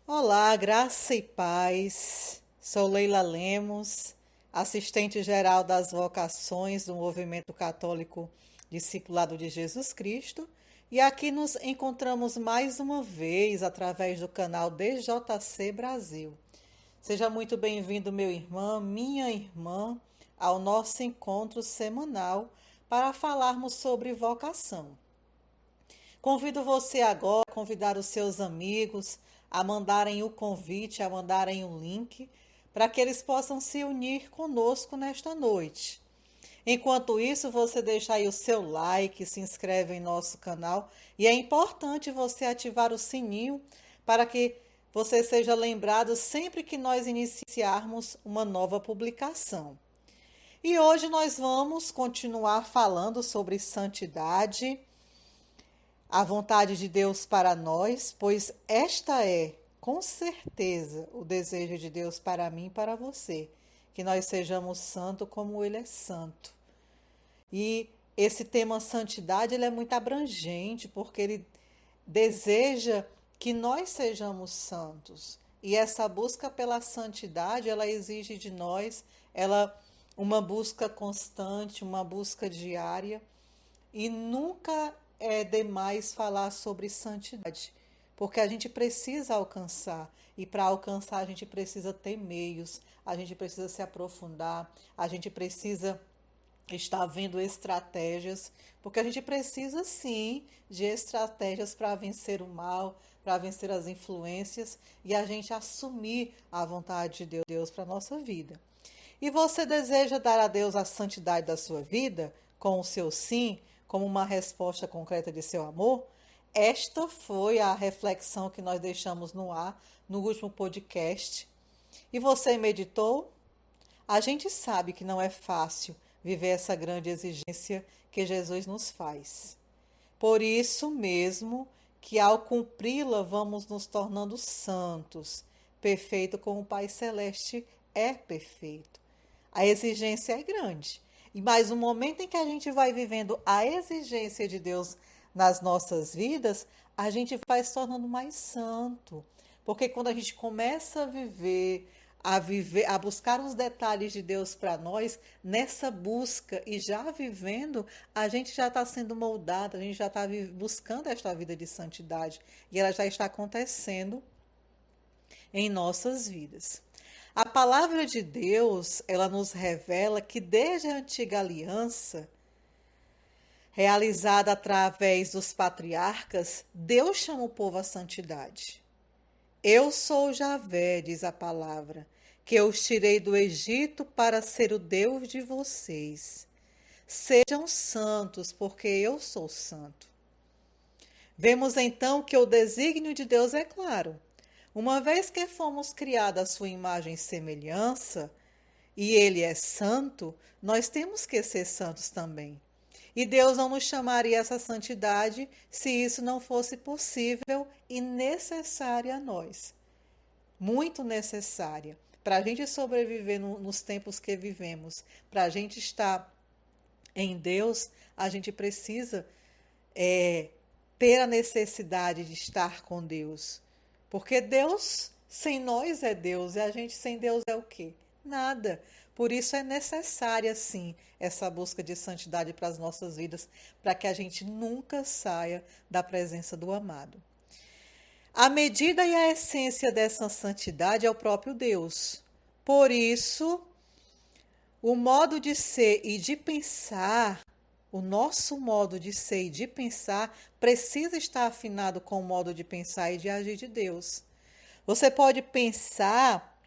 Olá, graça e paz. Sou Leila Lemos, assistente geral das vocações do Movimento Católico Discipulado de Jesus Cristo, e aqui nos encontramos mais uma vez através do canal DJC Brasil. Seja muito bem-vindo, meu irmão, minha irmã, ao nosso encontro semanal para falarmos sobre vocação. Convido você agora a convidar os seus amigos a mandarem o convite, a mandarem o link, para que eles possam se unir conosco nesta noite. Enquanto isso, você deixa aí o seu like, se inscreve em nosso canal e é importante você ativar o sininho para que você seja lembrado sempre que nós iniciarmos uma nova publicação. E hoje nós vamos continuar falando sobre santidade, a vontade de Deus para nós, pois esta é, com certeza, o desejo de Deus para mim e para você, que nós sejamos santos como Ele é santo. E esse tema santidade ele é muito abrangente, porque ele deseja que nós sejamos santos. E essa busca pela santidade, ela exige de nós, ela uma busca constante, uma busca diária, e nunca é demais falar sobre santidade, porque a gente precisa alcançar, e para alcançar a gente precisa ter meios, a gente precisa se aprofundar, a gente precisa estar vendo estratégias, porque a gente precisa sim de estratégias para vencer o mal, para vencer as influências e a gente assumir a vontade de Deus para a nossa vida. E você deseja dar a Deus a santidade da sua vida, com o seu sim, como uma resposta concreta de seu amor? Esta foi a reflexão que nós deixamos no ar no último podcast. E você meditou? A gente sabe que não é fácil viver essa grande exigência que Jesus nos faz. Por isso mesmo que ao cumpri-la vamos nos tornando santos, perfeito como o Pai Celeste é perfeito. A exigência é grande. E mais um momento em que a gente vai vivendo a exigência de Deus nas nossas vidas, a gente vai se tornando mais santo. Porque quando a gente começa viver, a buscar os detalhes de Deus para nós, nessa busca e já vivendo, a gente já está sendo moldado, a gente já está buscando esta vida de santidade. E ela já está acontecendo em nossas vidas. A palavra de Deus, ela nos revela que desde a antiga aliança, realizada através dos patriarcas, Deus chama o povo à santidade. Eu sou Javé, diz a palavra, que eu os tirei do Egito para ser o Deus de vocês. Sejam santos, porque eu sou santo. Vemos então que o desígnio de Deus é claro. Uma vez que fomos criados à sua imagem e semelhança, e ele é santo, nós temos que ser santos também. E Deus não nos chamaria essa santidade se isso não fosse possível e necessária a nós. Muito necessária. Para a gente sobreviver nos tempos que vivemos, para a gente estar em Deus, a gente precisa ter a necessidade de estar com Deus. Porque Deus sem nós é Deus, e a gente sem Deus é o quê? Nada. Por isso é necessária, sim, essa busca de santidade para as nossas vidas, para que a gente nunca saia da presença do amado. A medida e a essência dessa santidade é o próprio Deus. Por isso, o modo de ser e de pensar, o nosso modo de ser e de pensar, precisa estar afinado com o modo de pensar e de agir de Deus. Você pode pensar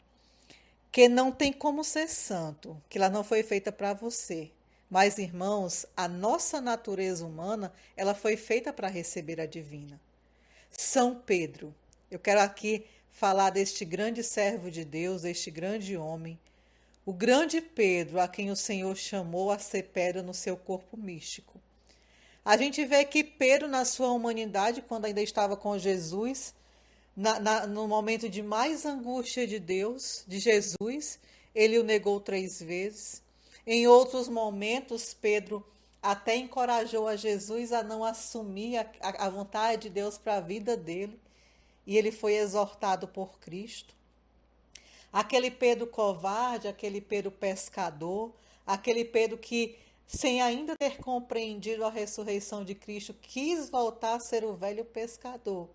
que não tem como ser santo, que ela não foi feita para você. Mas, irmãos, a nossa natureza humana, ela foi feita para receber a divina. São Pedro, eu quero aqui falar deste grande servo de Deus, deste grande homem, o grande Pedro, a quem o Senhor chamou a ser pedra no seu corpo místico. A gente vê que Pedro, na sua humanidade, quando ainda estava com Jesus, no momento de mais angústia de Deus, de Jesus, ele o negou 3 vezes. Em outros momentos, Pedro até encorajou a Jesus a não assumir a vontade de Deus para a vida dele. e ele foi exortado por Cristo. Aquele Pedro covarde, aquele Pedro pescador, aquele Pedro que, sem ainda ter compreendido a ressurreição de Cristo, quis voltar a ser o velho pescador.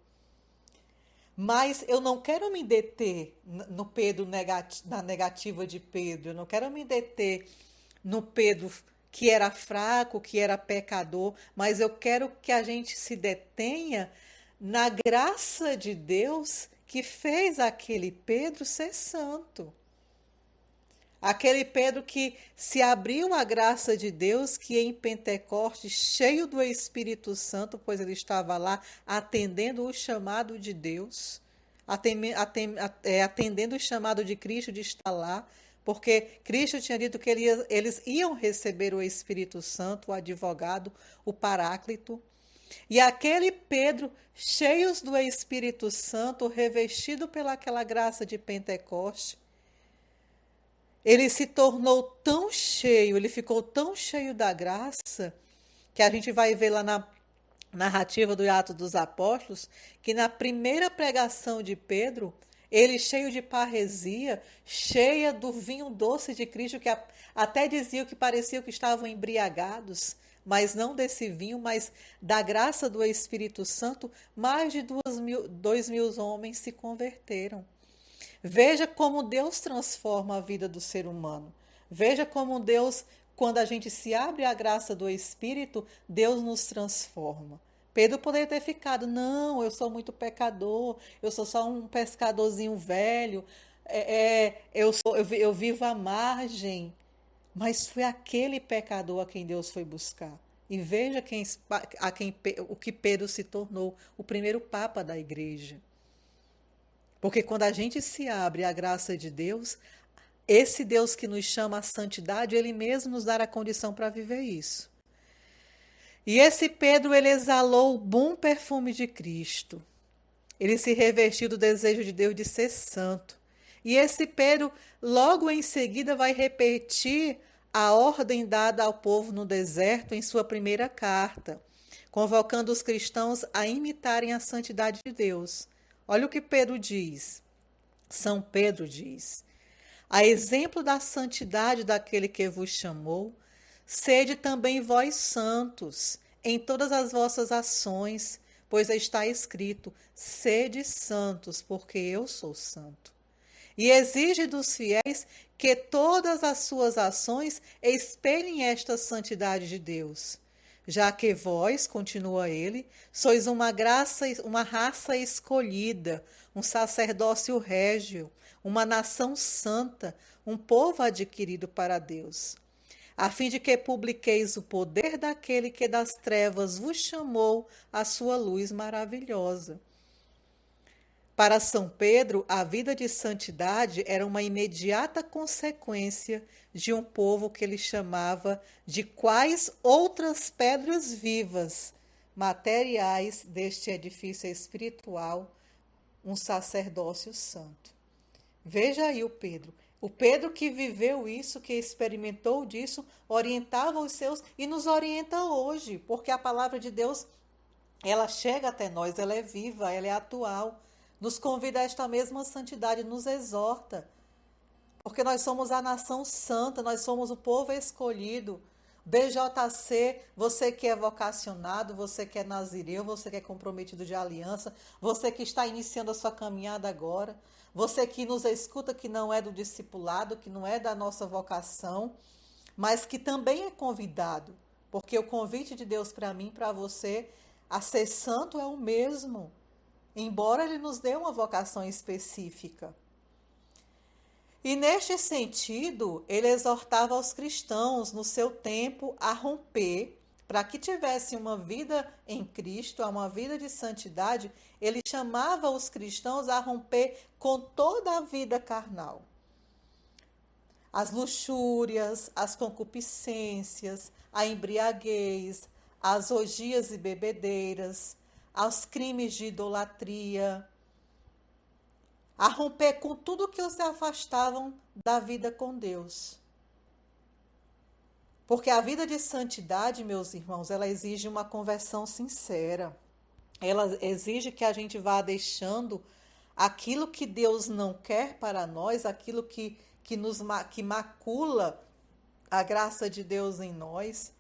Mas eu não quero me deter no Pedro na negativa de Pedro, eu não quero me deter no Pedro que era fraco, que era pecador, mas eu quero que a gente se detenha na graça de Deus que fez aquele Pedro ser santo. Aquele Pedro que se abriu à graça de Deus, que em Pentecostes, cheio do Espírito Santo, pois ele estava lá atendendo o chamado de Deus, atendendo o chamado de Cristo de estar lá, porque Cristo tinha dito que eles iam receber o Espírito Santo, o advogado, o Paráclito. E aquele Pedro, cheios do Espírito Santo, revestido pelaquela graça de Pentecostes, ele se tornou tão cheio, ele ficou tão cheio da graça, que a gente vai ver lá na narrativa do Atos dos Apóstolos, que na primeira pregação de Pedro, ele cheio de parresia, cheia do vinho doce de Cristo, que até diziam que parecia que estavam embriagados, mas não desse vinho, mas da graça do Espírito Santo, mais de 2.000 homens se converteram. Veja como Deus transforma a vida do ser humano. Veja como Deus, quando a gente se abre à graça do Espírito, Deus nos transforma. Pedro poderia ter ficado, não, eu sou muito pecador, eu sou só um pescadorzinho velho, eu vivo à margem. Mas foi aquele pecador a quem Deus foi buscar. E veja o que Pedro se tornou, o primeiro papa da igreja. Porque quando a gente se abre à graça de Deus, esse Deus que nos chama à santidade, ele mesmo nos dará a condição para viver isso. E esse Pedro, ele exalou o bom perfume de Cristo. Ele se revestiu do desejo de Deus de ser santo. E esse Pedro, logo em seguida, vai repetir a ordem dada ao povo no deserto em sua primeira carta, convocando os cristãos a imitarem a santidade de Deus. Olha o que Pedro diz. São Pedro diz: a exemplo da santidade daquele que vos chamou, sede também vós santos em todas as vossas ações, pois está escrito: sede santos, porque eu sou santo. E exige dos fiéis que todas as suas ações espelhem esta santidade de Deus. Já que vós, continua ele, sois uma raça escolhida, um sacerdócio régio, uma nação santa, um povo adquirido para Deus, a fim de que publiqueis o poder daquele que das trevas vos chamou à sua luz maravilhosa. Para São Pedro, a vida de santidade era uma imediata consequência de um povo que ele chamava de quais outras pedras vivas, materiais deste edifício espiritual, um sacerdócio santo. Veja aí o Pedro. O Pedro que viveu isso, que experimentou disso, orientava os seus e nos orienta hoje, porque a palavra de Deus, ela chega até nós, ela é viva, ela é atual. Nos convida a esta mesma santidade, nos exorta. Porque nós somos a nação santa, nós somos o povo escolhido. BJC, você que é vocacionado, você que é nazireu, você que é comprometido de aliança, você que está iniciando a sua caminhada agora, você que nos escuta, que não é do discipulado, que não é da nossa vocação, mas que também é convidado. Porque o convite de Deus para mim, para você, a ser santo é o mesmo, embora ele nos dê uma vocação específica. E neste sentido, ele exortava os cristãos no seu tempo a romper, para que tivessem uma vida em Cristo, uma vida de santidade, ele chamava os cristãos a romper com toda a vida carnal. As luxúrias, as concupiscências, a embriaguez, as orgias e bebedeiras, aos crimes de idolatria, a romper com tudo que os afastavam da vida com Deus. Porque a vida de santidade, meus irmãos, ela exige uma conversão sincera. ela exige que a gente vá deixando aquilo que Deus não quer para nós, aquilo que macula a graça de Deus em nós,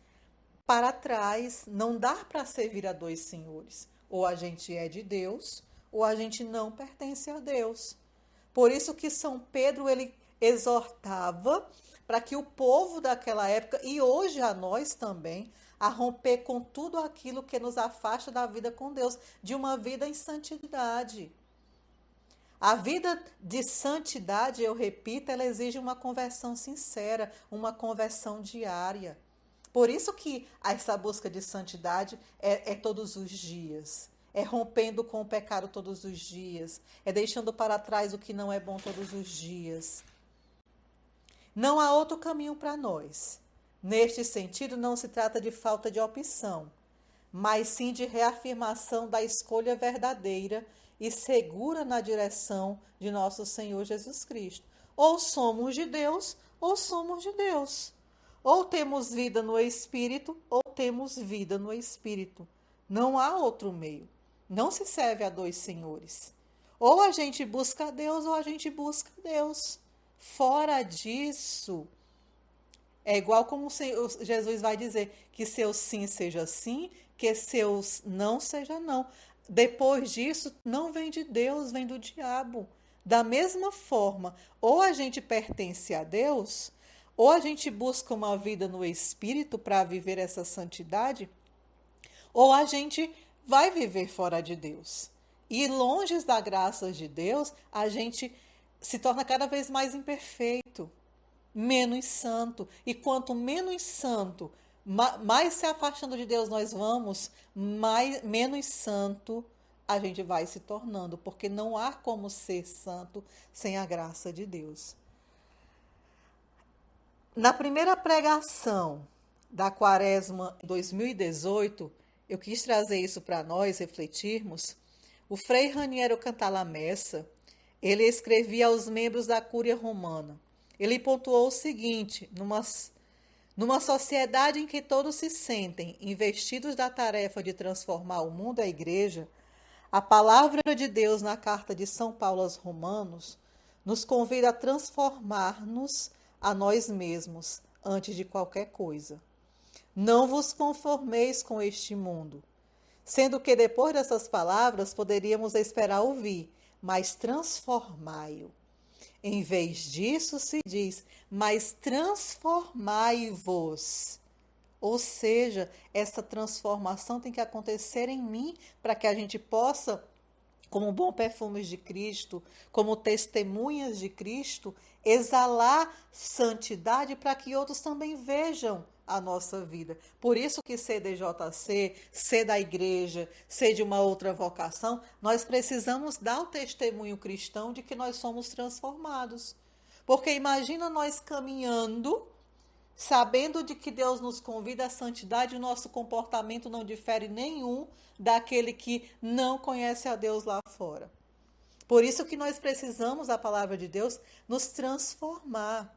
para trás. Não dá para servir a dois senhores. Ou a gente é de Deus, ou a gente não pertence a Deus. Por isso que São Pedro, ele exortava para que o povo daquela época, e hoje a nós também, a romper com tudo aquilo que nos afasta da vida com Deus, de uma vida em santidade. A vida de santidade, eu repito, ela exige uma conversão sincera, uma conversão diária. Por isso que essa busca de santidade é todos os dias. É rompendo com o pecado todos os dias. É deixando para trás o que não é bom todos os dias. Não há outro caminho para nós. Neste sentido, não se trata de falta de opção, mas sim de reafirmação da escolha verdadeira e segura na direção de nosso Senhor Jesus Cristo. Ou somos de Deus, ou somos de Deus. Ou temos vida no Espírito, ou temos vida no Espírito. Não há outro meio. Não se serve a dois senhores. Ou a gente busca Deus, ou a gente busca Deus. Fora disso, é igual como Jesus vai dizer, que seu sim seja sim, que seu não seja não. Depois disso, não vem de Deus, vem do diabo. Da mesma forma, ou a gente pertence a Deus, ou a gente busca uma vida no Espírito para viver essa santidade, ou a gente vai viver fora de Deus. E longe da graça de Deus, a gente se torna cada vez mais imperfeito, menos santo. E quanto menos santo, mais se afastando de Deus nós vamos, menos santo a gente vai se tornando, porque não há como ser santo sem a graça de Deus. Na primeira pregação da Quaresma 2018, eu quis trazer isso para nós refletirmos. O Frei Raniero Cantalamessa, ele escrevia aos membros da Cúria Romana. Ele pontuou o seguinte: numa sociedade em que todos se sentem investidos da tarefa de transformar o mundo e a igreja, a palavra de Deus na carta de São Paulo aos Romanos nos convida a transformar-nos a nós mesmos antes de qualquer coisa. Não vos conformeis com este mundo. Sendo que depois dessas palavras poderíamos esperar ouvir, mas transformai-o. Em vez disso se diz, mas transformai-vos. Ou seja, essa transformação tem que acontecer em mim para que a gente possa, como bom perfumes de Cristo, como testemunhas de Cristo, exalar santidade para que outros também vejam a nossa vida. Por isso que ser DJC, ser da igreja, ser de uma outra vocação, nós precisamos dar o testemunho cristão de que nós somos transformados. Porque imagina nós caminhando, sabendo de que Deus nos convida à santidade, o nosso comportamento não difere nenhum daquele que não conhece a Deus lá fora. Por isso que nós precisamos, a palavra de Deus, nos transformar.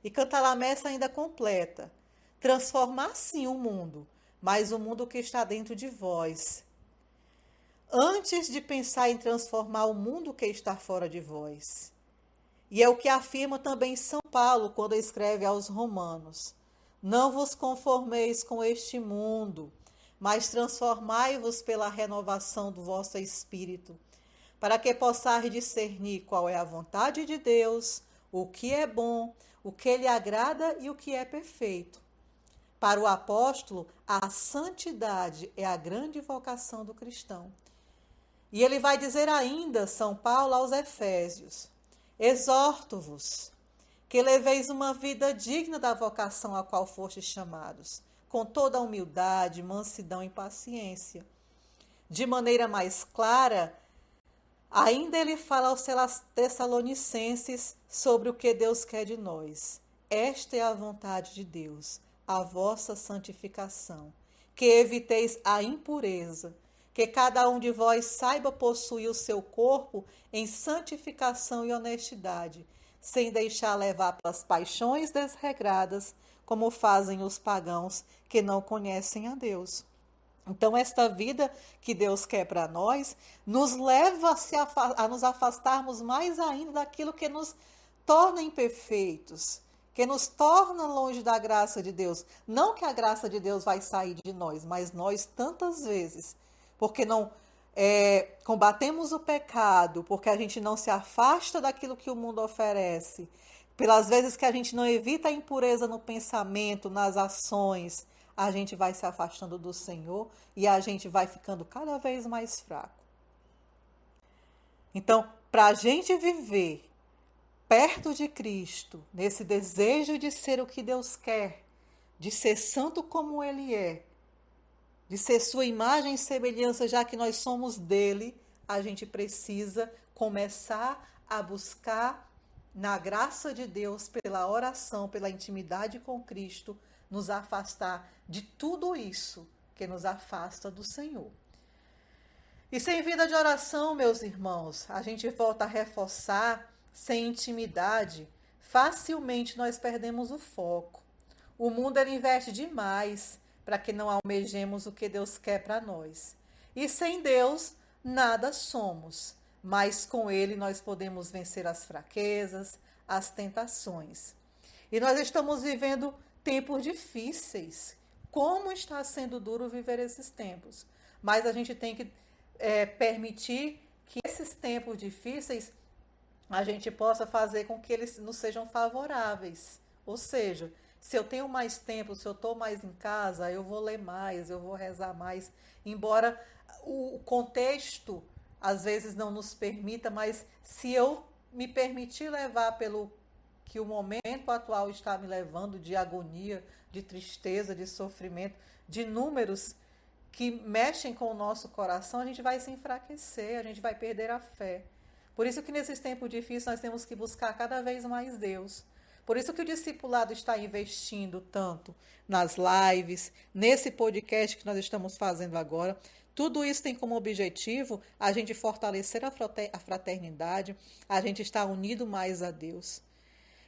E Cantalamessa ainda completa: transformar sim o mundo, mas o mundo que está dentro de vós. Antes de pensar em transformar o mundo que está fora de vós. E é o que afirma também São Paulo quando escreve aos Romanos: não vos conformeis com este mundo, mas transformai-vos pela renovação do vosso espírito, para que possais discernir qual é a vontade de Deus, o que é bom, o que lhe agrada e o que é perfeito. Para o apóstolo, a santidade é a grande vocação do cristão. E ele vai dizer ainda, São Paulo, aos Efésios: exorto-vos que leveis uma vida digna da vocação a qual fostes chamados, com toda a humildade, mansidão e paciência. De maneira mais clara, ainda ele fala aos Tessalonicenses sobre o que Deus quer de nós. Esta é a vontade de Deus, a vossa santificação, que eviteis a impureza, que cada um de vós saiba possuir o seu corpo em santificação e honestidade, sem deixar levar pelas paixões desregradas, como fazem os pagãos que não conhecem a Deus. Então, esta vida que Deus quer para nós nos leva a nos afastarmos mais ainda daquilo que nos torna imperfeitos, que nos torna longe da graça de Deus. Não que a graça de Deus vai sair de nós, mas nós tantas vezes, porque não combatemos o pecado, porque a gente não se afasta daquilo que o mundo oferece, pelas vezes que a gente não evita a impureza no pensamento, nas ações, a gente vai se afastando do Senhor e a gente vai ficando cada vez mais fraco. Então, para a gente viver perto de Cristo, nesse desejo de ser o que Deus quer, de ser santo como Ele é, de ser sua imagem e semelhança, já que nós somos dele, a gente precisa começar a buscar na graça de Deus, pela oração, pela intimidade com Cristo, nos afastar de tudo isso que nos afasta do Senhor. E sem vida de oração, meus irmãos, a gente volta a reforçar, sem intimidade, facilmente nós perdemos o foco. O mundo ele investe demais para que não almejemos o que Deus quer para nós. E sem Deus, nada somos, mas com Ele nós podemos vencer as fraquezas, as tentações. E nós estamos vivendo tempos difíceis. Como está sendo duro viver esses tempos? Mas a gente tem que permitir que esses tempos difíceis a gente possa fazer com que eles nos sejam favoráveis. Ou seja, se eu tenho mais tempo, se eu estou mais em casa, eu vou ler mais, eu vou rezar mais. Embora o contexto às vezes não nos permita, mas se eu me permitir levar pelo que o momento atual está me levando, de agonia, de tristeza, de sofrimento, de números que mexem com o nosso coração, a gente vai se enfraquecer, a gente vai perder a fé. Por isso que nesses tempos difíceis nós temos que buscar cada vez mais Deus. Por isso que o discipulado está investindo tanto nas lives, nesse podcast que nós estamos fazendo agora. Tudo isso tem como objetivo a gente fortalecer a fraternidade, a gente estar unido mais a Deus.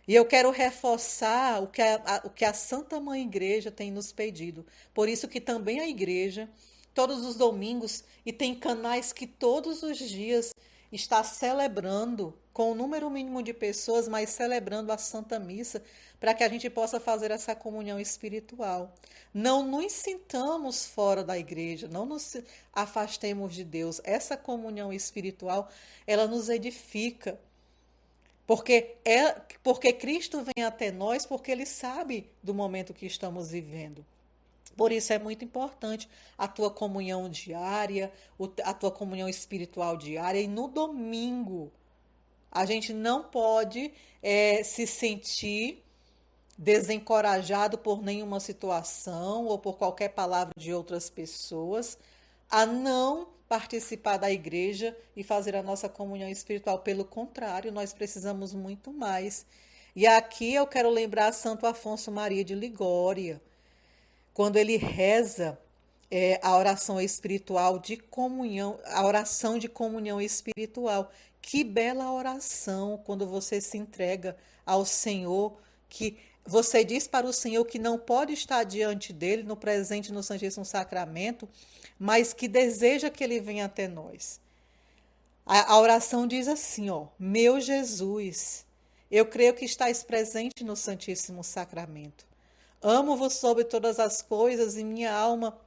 E eu quero reforçar o que a Santa Mãe Igreja tem nos pedido. Por isso que também a igreja, todos os domingos, e tem canais que todos os dias está celebrando, com o número mínimo de pessoas, mas celebrando a Santa Missa, para que a gente possa fazer essa comunhão espiritual. Não nos sintamos fora da igreja, não nos afastemos de Deus. Essa comunhão espiritual, ela nos edifica. Porque Cristo vem até nós, porque Ele sabe do momento que estamos vivendo. Por isso é muito importante a tua comunhão diária, a tua comunhão espiritual diária. E no domingo, a gente não pode se sentir desencorajado por nenhuma situação ou por qualquer palavra de outras pessoas, a não participar da igreja e fazer a nossa comunhão espiritual. Pelo contrário, nós precisamos muito mais. E aqui eu quero lembrar Santo Afonso Maria de Ligória, quando ele reza a oração espiritual de comunhão, a oração de comunhão espiritual. Que bela oração quando você se entrega ao Senhor, que você diz para o Senhor que não pode estar diante dele no presente no Santíssimo Sacramento, mas que deseja que ele venha até nós. A oração diz assim, ó: meu Jesus, eu creio que estais presente no Santíssimo Sacramento. Amo-vos sobre todas as coisas e minha alma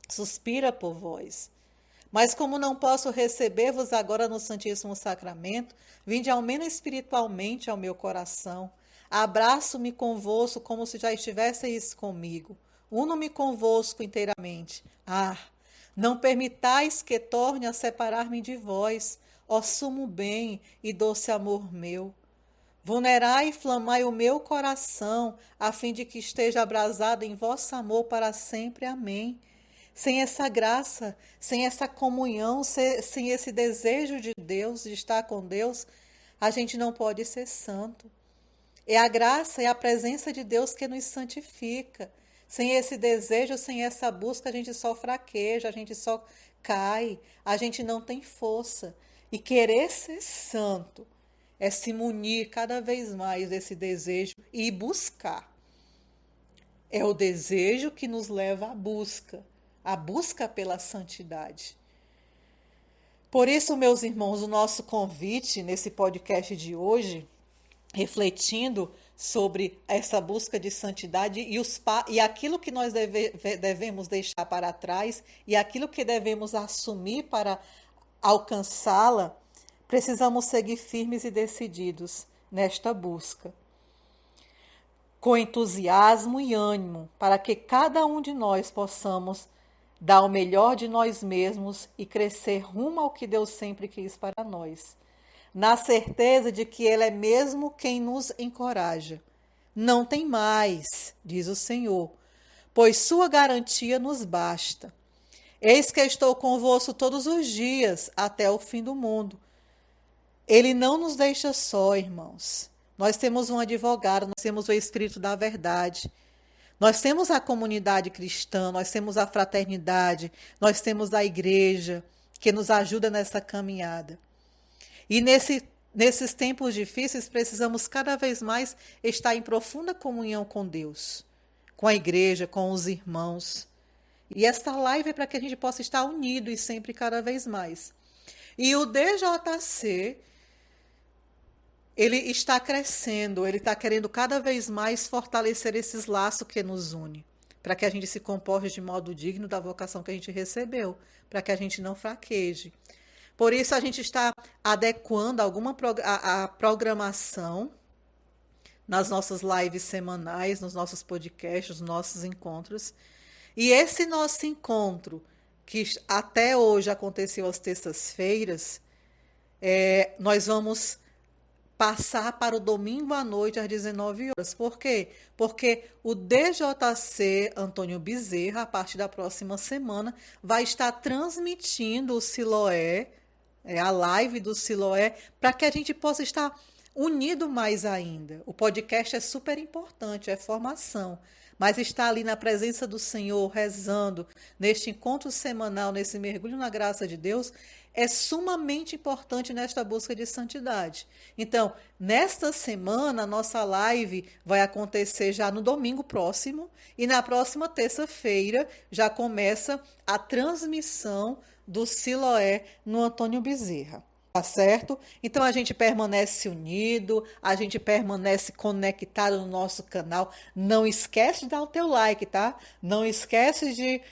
suspira por vós. Mas como não posso receber-vos agora no Santíssimo Sacramento, vinde ao menos espiritualmente ao meu coração. Abraço-me convosco como se já estivesseis comigo. Uno-me convosco inteiramente. Não permitais que torne a separar-me de vós, ó sumo bem e doce amor meu. Vulnerai e inflamai o meu coração, a fim de que esteja abrasado em vosso amor para sempre. Amém. Sem essa graça, sem essa comunhão, sem esse desejo de Deus, de estar com Deus, a gente não pode ser santo. É a graça, é a presença de Deus que nos santifica. Sem esse desejo, sem essa busca, a gente só fraqueja, a gente só cai, a gente não tem força. E querer ser santo é se munir cada vez mais desse desejo e buscar. É o desejo que nos leva à busca. a busca pela santidade. Por isso, meus irmãos, o nosso convite nesse podcast de hoje, refletindo sobre essa busca de santidade e aquilo que nós devemos deixar para trás e aquilo que devemos assumir para alcançá-la, precisamos seguir firmes e decididos nesta busca, com entusiasmo e ânimo, para que cada um de nós possamos dar o melhor de nós mesmos e crescer rumo ao que Deus sempre quis para nós, na certeza de que Ele é mesmo quem nos encoraja. Não tem mais, diz o Senhor, pois sua garantia nos basta. Eis que estou convosco todos os dias, até o fim do mundo. Ele não nos deixa só, irmãos. Nós temos um advogado, nós temos o Espírito da Verdade. Nós temos a comunidade cristã, nós temos a fraternidade, nós temos a igreja que nos ajuda nessa caminhada. E nesses tempos difíceis, precisamos cada vez mais estar em profunda comunhão com Deus, com a igreja, com os irmãos. E esta live é para que a gente possa estar unido e sempre cada vez mais. E o DJC, ele está crescendo, ele está querendo cada vez mais fortalecer esses laços que nos unem, para que a gente se comporte de modo digno da vocação que a gente recebeu, para que a gente não fraqueje. Por isso a gente está adequando a programação nas nossas lives semanais, nos nossos podcasts, nos nossos encontros. E esse nosso encontro, que até hoje aconteceu às terças-feiras, nós vamos passar para o domingo à noite às 19 horas. Por quê? Porque o DJC Antônio Bezerra, a partir da próxima semana, vai estar transmitindo o Siloé, a live do Siloé, para que a gente possa estar unido mais ainda. O podcast é super importante, é formação, mas estar ali na presença do Senhor, rezando, neste encontro semanal, nesse mergulho na graça de Deus, é sumamente importante nesta busca de santidade. Então, nesta semana, a nossa live vai acontecer já no domingo próximo, e na próxima terça-feira já começa a transmissão do Siloé no Antônio Bezerra. Tá certo? Então a gente permanece unido, a gente permanece conectado no nosso canal. Não esquece de dar o teu like, tá? Não esquece de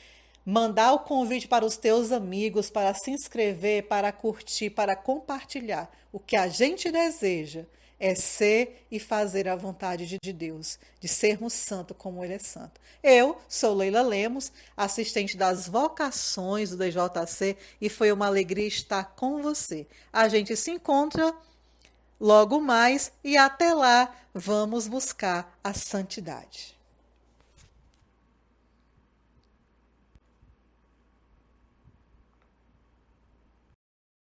mandar o convite para os teus amigos, para se inscrever, para curtir, para compartilhar. O que a gente deseja é ser e fazer a vontade de Deus, de sermos santos como Ele é santo. Eu sou Leila Lemos, assistente das vocações do DJC, e foi uma alegria estar com você. A gente se encontra logo mais e até lá vamos buscar a santidade.